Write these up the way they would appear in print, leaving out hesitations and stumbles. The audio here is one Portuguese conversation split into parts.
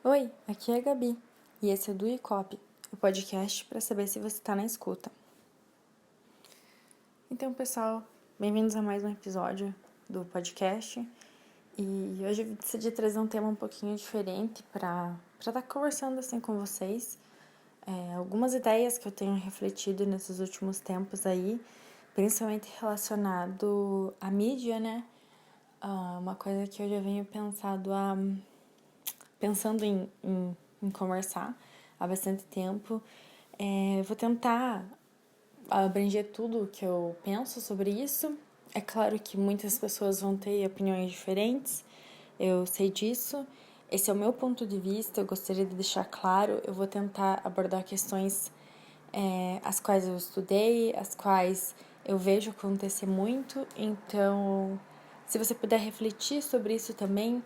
Oi, aqui é a Gabi e esse é o Do Icop, o podcast para saber se você está na escuta. Então, pessoal, bem-vindos a mais um episódio do podcast e hoje eu decidi trazer um tema um pouquinho diferente para estar conversando assim com vocês. Algumas ideias que eu tenho refletido nesses últimos tempos aí, principalmente relacionado à mídia, né? Uma coisa que eu já venho pensando em conversar há bastante tempo. Vou tentar abranger tudo o que eu penso sobre isso. É claro que muitas pessoas vão ter opiniões diferentes, eu sei disso. Esse é o meu ponto de vista, eu gostaria de deixar claro. Eu vou tentar abordar questões as quais eu estudei, as quais eu vejo acontecer muito. Então, se você puder refletir sobre isso também,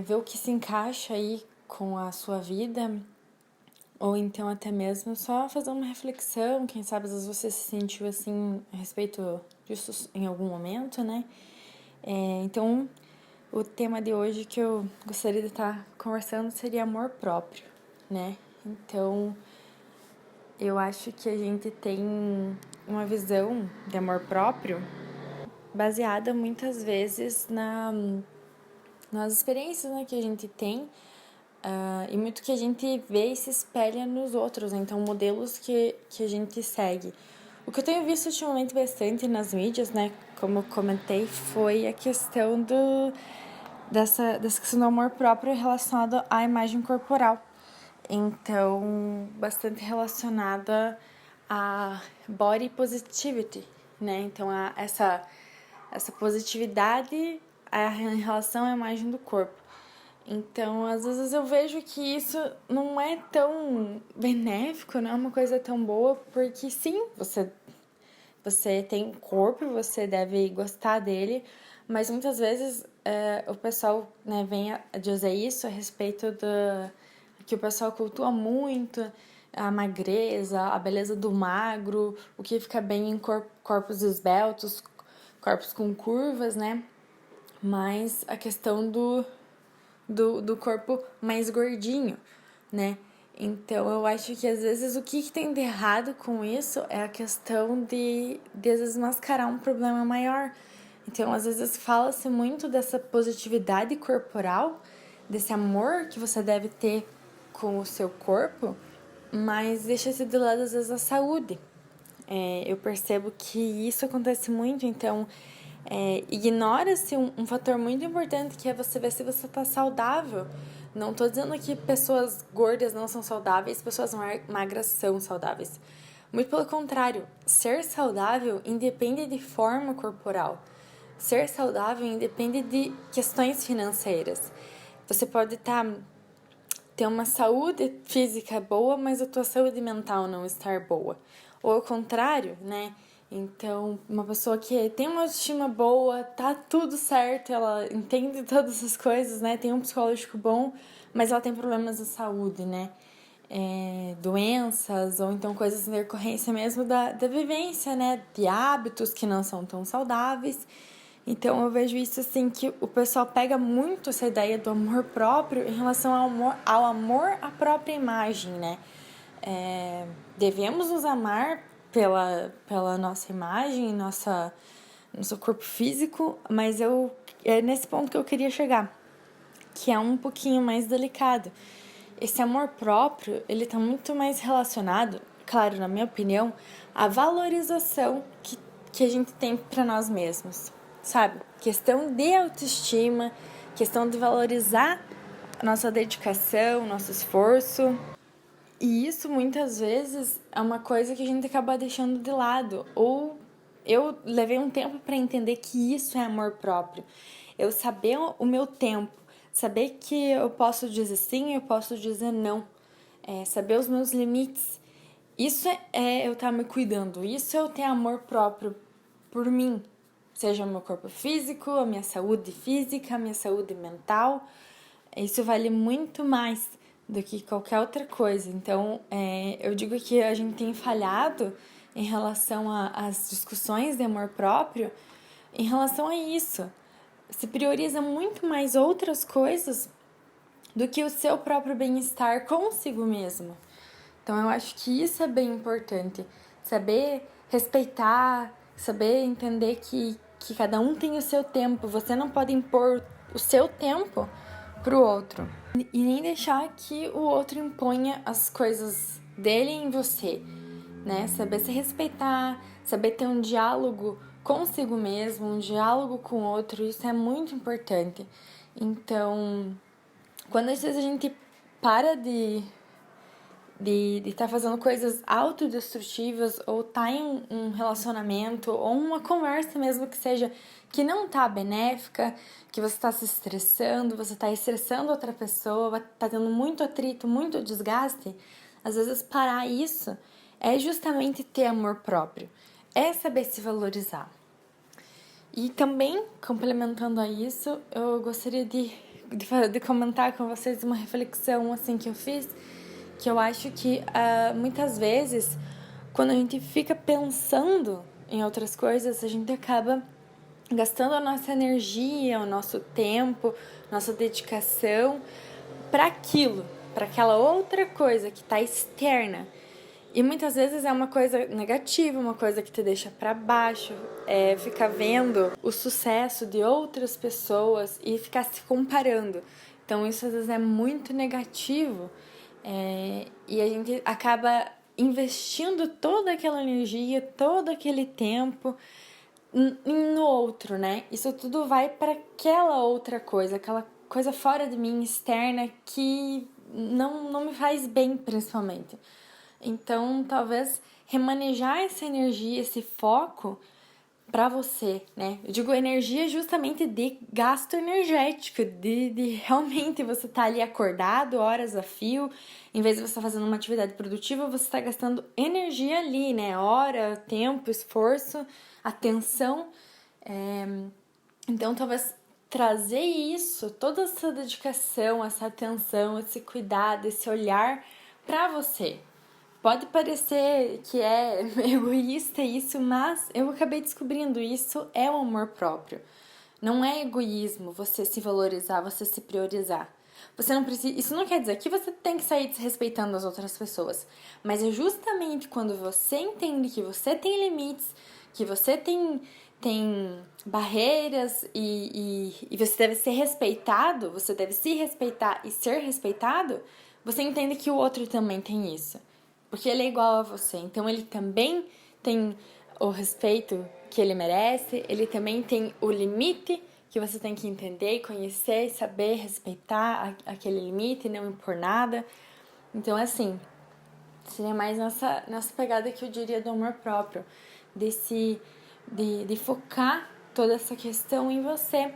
ver o que se encaixa aí com a sua vida, ou então até mesmo só fazer uma reflexão, quem sabe às vezes você se sentiu assim a respeito disso em algum momento, né? Então, o tema de hoje que eu gostaria de estar conversando seria amor próprio, né? Então, eu acho que a gente tem uma visão de amor próprio baseada muitas vezes nas experiências, né, que a gente tem. E muito que a gente vê e se espelha nos outros, né? Então modelos que a gente segue. O que eu tenho visto ultimamente bastante nas mídias, né, como eu comentei, foi a questão dessa questão do amor próprio relacionado à imagem corporal. Então, bastante relacionada a body positivity, né? Então, essa positividade em relação à imagem do corpo. Então, às vezes eu vejo que isso não é tão benéfico, não é uma coisa tão boa, porque sim, você tem um corpo, você deve gostar dele, mas muitas vezes o pessoal, né, vem a dizer isso a respeito que o pessoal cultua muito a magreza, a beleza do magro, o que fica bem em corpos esbeltos, corpos com curvas, né? Mas a questão do corpo mais gordinho, né? Então eu acho que às vezes o que tem de errado com isso é a questão de às vezes mascarar um problema maior. Então às vezes fala-se muito dessa positividade corporal, desse amor que você deve ter com o seu corpo, mas deixa-se de lado às vezes a saúde. Eu percebo que isso acontece muito, então ignora-se um fator muito importante, que é você ver se você está saudável. Não estou dizendo que pessoas gordas não são saudáveis, pessoas magras são saudáveis. Muito pelo contrário, ser saudável independe de forma corporal. Ser saudável independe de questões financeiras. Você pode ter uma saúde física boa, mas a tua saúde mental não estar boa. Ou ao contrário, né? Então, uma pessoa que tem uma autoestima boa, tá tudo certo, ela entende todas as coisas, né? Tem um psicológico bom, mas ela tem problemas de saúde, né? Doenças, ou então coisas em decorrência mesmo da vivência, né? De hábitos que não são tão saudáveis. Então eu vejo isso assim, que o pessoal pega muito essa ideia do amor próprio em relação ao amor à própria imagem, né? Devemos nos amar pela nossa imagem, nosso corpo físico, mas é nesse ponto que eu queria chegar, que é um pouquinho mais delicado. Esse amor próprio, ele tá muito mais relacionado, claro, na minha opinião, à valorização que a gente tem para nós mesmos, sabe? Questão de autoestima, questão de valorizar a nossa dedicação, nosso esforço. E isso muitas vezes é uma coisa que a gente acaba deixando de lado. Ou eu levei um tempo para entender que isso é amor próprio. Eu saber o meu tempo, saber que eu posso dizer sim, eu posso dizer não. Saber os meus limites. Isso é eu estar me cuidando. Isso é eu ter amor próprio por mim. Seja o meu corpo físico, a minha saúde física, a minha saúde mental. Isso vale muito mais do que qualquer outra coisa. Então, eu digo que a gente tem falhado em relação às discussões de amor próprio, em relação a isso. Se prioriza muito mais outras coisas do que o seu próprio bem-estar consigo mesmo. Então eu acho que isso é bem importante, saber respeitar, saber entender que cada um tem o seu tempo, você não pode impor o seu tempo pro outro. E nem deixar que o outro imponha as coisas dele em você, né? Saber se respeitar, saber ter um diálogo consigo mesmo, um diálogo com o outro, isso é muito importante. Então, quando às vezes a gente para de estar fazendo coisas autodestrutivas ou tá em um relacionamento ou uma conversa mesmo que seja que não tá benéfica, que você tá se estressando, você tá estressando outra pessoa, tá tendo muito atrito, muito desgaste, às vezes parar isso é justamente ter amor próprio, é saber se valorizar. E também, complementando a isso, eu gostaria de comentar com vocês uma reflexão assim que eu fiz, que eu acho que muitas vezes, quando a gente fica pensando em outras coisas, a gente acaba gastando a nossa energia, o nosso tempo, nossa dedicação para aquilo, para aquela outra coisa que está externa. E muitas vezes é uma coisa negativa, uma coisa que te deixa para baixo, ficar vendo o sucesso de outras pessoas e ficar se comparando. Então isso às vezes é muito negativo. E a gente acaba investindo toda aquela energia, todo aquele tempo no outro, né? Isso tudo vai para aquela outra coisa, aquela coisa fora de mim, externa, que não me faz bem, principalmente. Então, talvez remanejar essa energia, esse foco para você, né? Eu digo energia justamente de gasto energético, de realmente você tá ali acordado, horas a fio, em vez de você estar fazendo uma atividade produtiva, você está gastando energia ali, né? Hora, tempo, esforço, atenção. Então, talvez trazer isso, toda essa dedicação, essa atenção, esse cuidado, esse olhar para você. Pode parecer que é egoísta isso, mas eu acabei descobrindo isso é o amor próprio. Não é egoísmo você se valorizar, você se priorizar. Você não precisa, isso não quer dizer que você tem que sair desrespeitando as outras pessoas, mas é justamente quando você entende que você tem limites, que você tem barreiras e você deve ser respeitado, você deve se respeitar e ser respeitado, você entende que o outro também tem isso. Porque ele é igual a você, então ele também tem o respeito que ele merece, ele também tem o limite que você tem que entender e conhecer, saber respeitar aquele limite e não impor nada. Então, assim, seria mais nessa pegada que eu diria do amor próprio, de focar toda essa questão em você.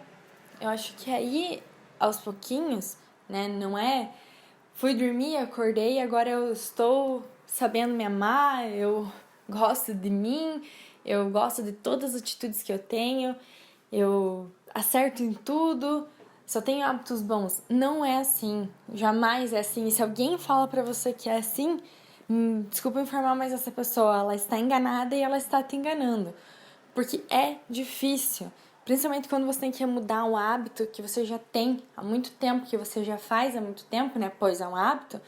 Eu acho que aí, aos pouquinhos, né, não é fui dormir, acordei, agora eu estou sabendo me amar, eu gosto de mim, eu gosto de todas as atitudes que eu tenho, eu acerto em tudo, só tenho hábitos bons. Não é assim, jamais é assim. E se alguém fala pra você que é assim, desculpa informar, mas essa pessoa, ela está enganada e ela está te enganando. Porque é difícil, principalmente quando você tem que mudar um hábito que você já tem há muito tempo, que você já faz há muito tempo, né? Pois é um hábito.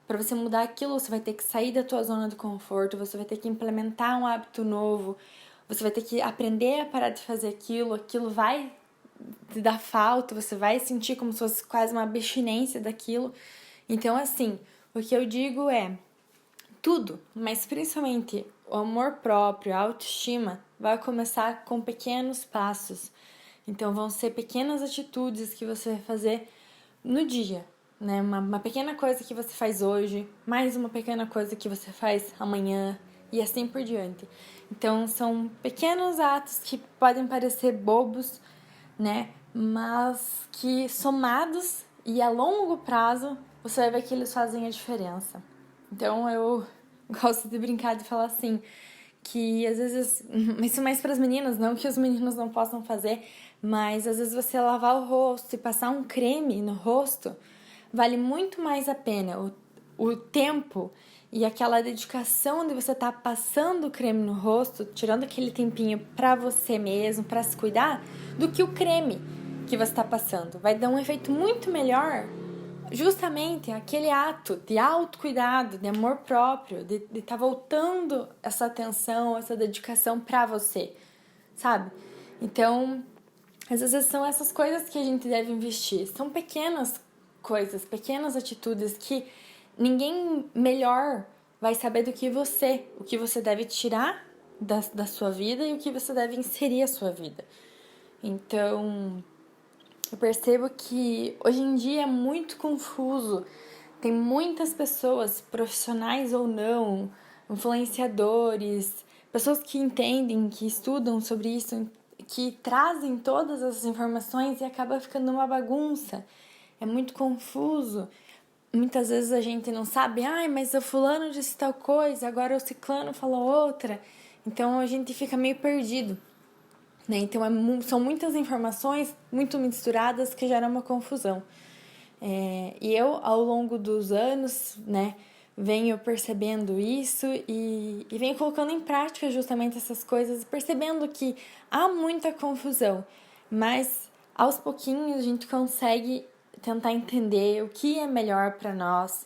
Para você mudar aquilo, você vai ter que sair da tua zona de conforto, você vai ter que implementar um hábito novo, você vai ter que aprender a parar de fazer aquilo vai te dar falta, você vai sentir como se fosse quase uma abstinência daquilo. Então, assim, o que eu digo é tudo, mas principalmente o amor próprio, a autoestima, vai começar com pequenos passos. Então, vão ser pequenas atitudes que você vai fazer no dia, né? Uma pequena coisa que você faz hoje, mais uma pequena coisa que você faz amanhã e assim por diante. Então, são pequenos atos que podem parecer bobos, né? Mas que somados e a longo prazo, você vai ver que eles fazem a diferença. Então, eu gosto de brincar de falar assim, que às vezes, isso mais para as meninas, não que os meninos não possam fazer, mas às vezes você lavar o rosto e passar um creme no rosto vale muito mais a pena o tempo e aquela dedicação de você estar passando o creme no rosto, tirando aquele tempinho para você mesmo, para se cuidar, do que o creme que você está passando. Vai dar um efeito muito melhor justamente aquele ato de autocuidado, de amor próprio, de estar voltando essa atenção, essa dedicação pra você, sabe? Então, às vezes são essas coisas que a gente deve investir. São pequenas coisas, pequenas atitudes que ninguém melhor vai saber do que você. O que você deve tirar da sua vida e o que você deve inserir à sua vida. Então, eu percebo que hoje em dia é muito confuso. Tem muitas pessoas, profissionais ou não, influenciadores, pessoas que entendem, que estudam sobre isso, que trazem todas essas informações e acaba ficando uma bagunça. É muito confuso. Muitas vezes a gente não sabe, mas o fulano disse tal coisa, agora o ciclano falou outra. Então a gente fica meio perdido. Né? Então são muitas informações muito misturadas que geram uma confusão. E eu, ao longo dos anos, né, venho percebendo isso e venho colocando em prática justamente essas coisas, percebendo que há muita confusão, mas aos pouquinhos a gente consegue tentar entender o que é melhor para nós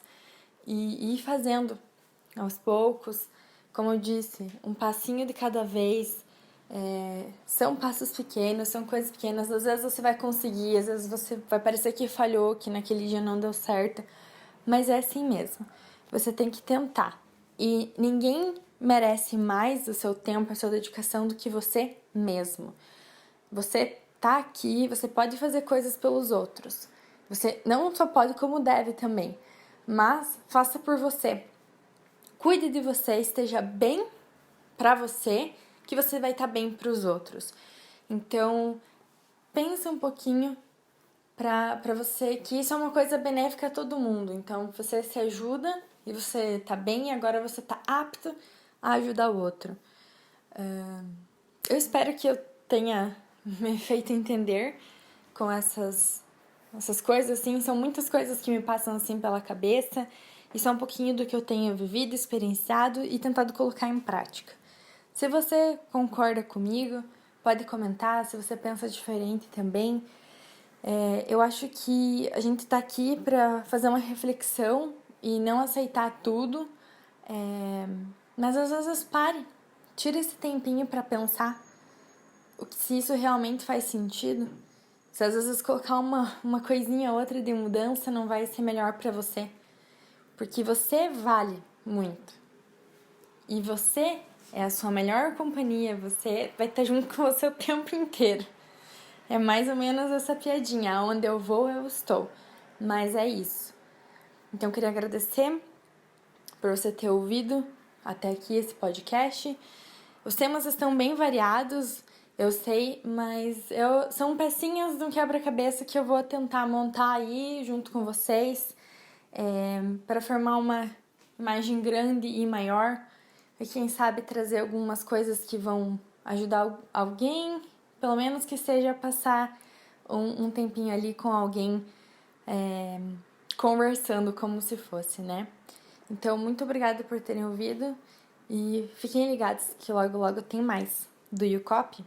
e ir fazendo aos poucos. Como eu disse, um passinho de cada vez. São passos pequenos, são coisas pequenas. Às vezes você vai conseguir, às vezes você vai parecer que falhou, que naquele dia não deu certo, mas é assim mesmo. Você tem que tentar. E ninguém merece mais o seu tempo, a sua dedicação do que você mesmo. Você tá aqui, você pode fazer coisas pelos outros. Você não só pode, como deve também. Mas faça por você. Cuide de você, esteja bem pra você, que você vai estar bem para os outros. Então, pensa um pouquinho para você que isso é uma coisa benéfica a todo mundo. Então, você se ajuda e você tá bem e agora você tá apto a ajudar o outro. Eu espero que eu tenha me feito entender com essas coisas, assim. São muitas coisas que me passam assim pela cabeça. Isso é um pouquinho do que eu tenho vivido, experienciado e tentado colocar em prática. Se você concorda comigo, pode comentar. Se você pensa diferente também. Eu acho que a gente tá aqui para fazer uma reflexão e não aceitar tudo. Mas às vezes pare. Tira esse tempinho para pensar se isso realmente faz sentido. Se às vezes colocar uma coisinha ou outra de mudança não vai ser melhor para você. Porque você vale muito. E você é a sua melhor companhia, você vai estar junto com você o tempo inteiro. É mais ou menos essa piadinha, aonde eu vou, eu estou. Mas é isso. Então eu queria agradecer por você ter ouvido até aqui esse podcast. Os temas estão bem variados, eu sei, mas são pecinhas de um quebra-cabeça que eu vou tentar montar aí junto com vocês para formar uma imagem grande e maior. E quem sabe trazer algumas coisas que vão ajudar alguém, pelo menos que seja passar um tempinho ali com alguém conversando como se fosse, né? Então, muito obrigada por terem ouvido e fiquem ligados que logo logo tem mais do YouCopy.